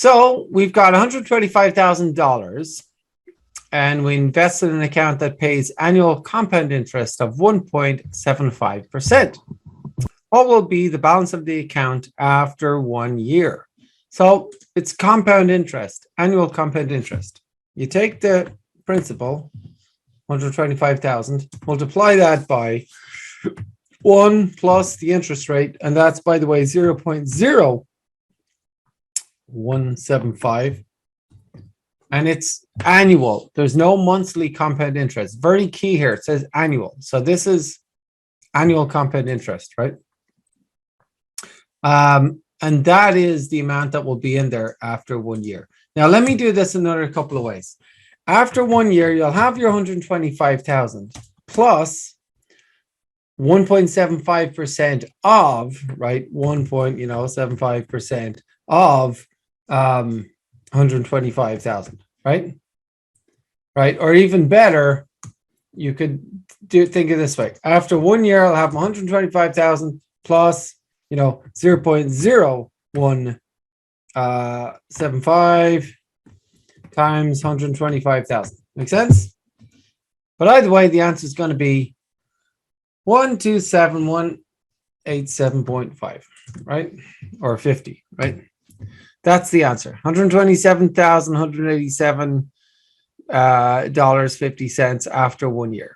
So we've got $125,000 and we invested in an account that pays annual compound interest of 1.75%. What will be the balance of the account after 1 year? So it's compound interest, annual compound interest. You take the principal, 125,000, multiply that by 1 plus the interest rate, and that's, by the way, 0.0175, and it's annual. There's no monthly compound interest. Very key here. It says annual. So this is annual compound interest, right? And that is the amount that will be in there after 1 year. Now, let me do this another couple of ways. After 1 year, you'll have your 125,000 plus 1.75% of, right? 1.75% of 125,000, right? Right? Or even better, you could think of this way. After 1 year, I'll have 125,000 plus 0.0175 times 125,000. Make sense? But either way, the answer is going to be 127,187.5, right? Or 50, right? That's the answer. $127,187.50 after 1 year.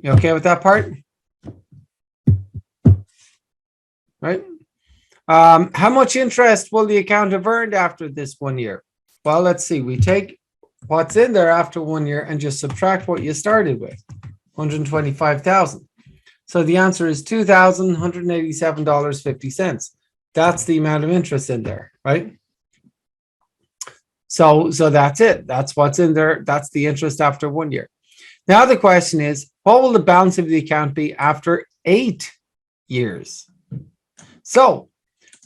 You okay with that part? Right? How much interest will the account have earned after this 1 year? Well, let's see. We take what's in there after 1 year and just subtract what you started with, 125,000. So the answer is $2,187.50. That's the amount of interest in there, right? So that's it. That's what's in there. That's the interest after 1 year. Now the question is, what will the balance of the account be after 8 years? So,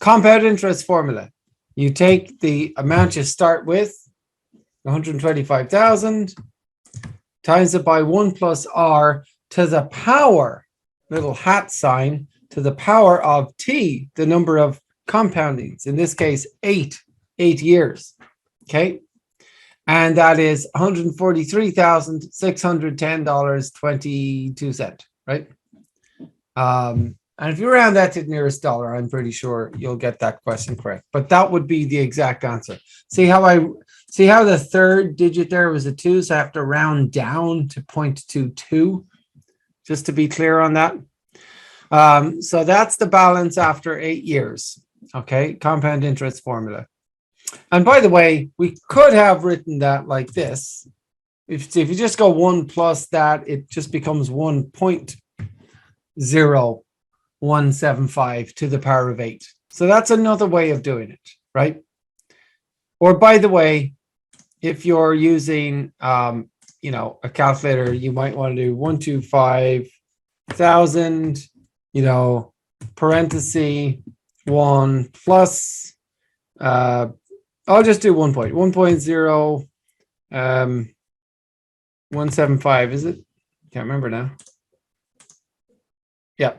compound interest formula. You take the amount you start with, 125,000, times it by 1 plus r to the power, little hat sign, to the power of t, the number of compoundings. In this case, 8 years. Okay? And that is $143,610.22, right? And if you round that to the nearest dollar, I'm pretty sure you'll get that question correct. But that would be the exact answer. See how the third digit there was a 2, so I have to round down to 0.22, just to be clear on that. So that's the balance after 8 years. Okay, compound interest formula. And by the way, we could have written that like this. If you just go 1 plus that, it just becomes 1.0175 to the power of 8. So that's another way of doing it, right? Or by the way, if you're using, a calculator, you might want to do 125,000, parenthesis 1 plus, I'll just do 1.175, is it? Can't remember now. Yeah.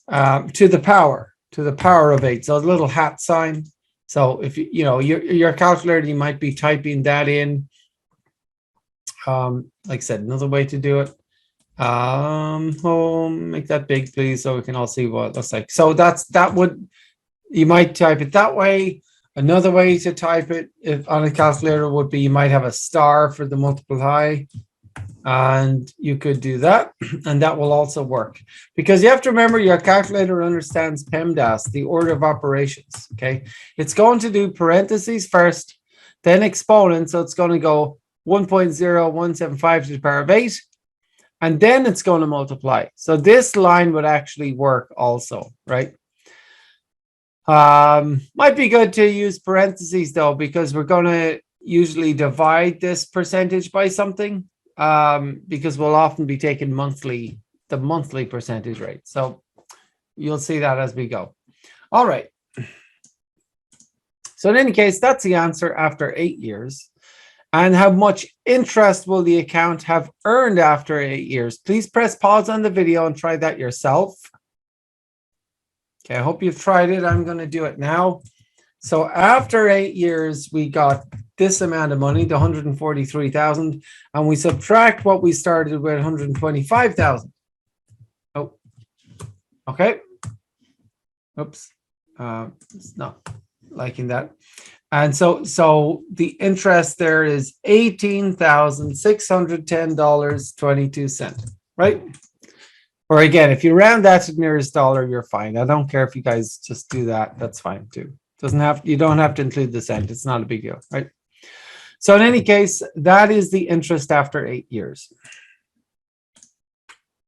To the power of 8. So a little hat sign. So if your calculator, you might be typing that in. Like I said, another way to do it. Make that big, please, so we can all see what it looks like. So you might type it that way. Another way to type it on a calculator would be, you might have a star for the multiple high, and you could do that, and that will also work, because you have to remember your calculator understands PEMDAS, the order of operations. Okay, it's going to do parentheses first, then exponent, so it's going to go 1.0175 to the power of 8, and then it's going to multiply. So this line would actually work also, right? Might be good to use parentheses though, because we're going to usually divide this percentage by something, because we'll often be taking the monthly percentage rate. So you'll see that as we go. All right. So in any case, that's the answer after 8 years. And how much interest will the account have earned after 8 years? Please press pause on the video and try that yourself. Okay, I hope you've tried it. I'm going to do it now. So after 8 years, we got this amount of money, the 143,000, and we subtract what we started with, 125,000. Oh, okay. Oops. It's not liking that. And so the interest there is $18,610.22, right? Or again, if you round that to the nearest dollar, you're fine. I don't care if you guys just do that. That's fine too. You don't have to include the cent. It's not a big deal, right? So in any case, that is the interest after 8 years.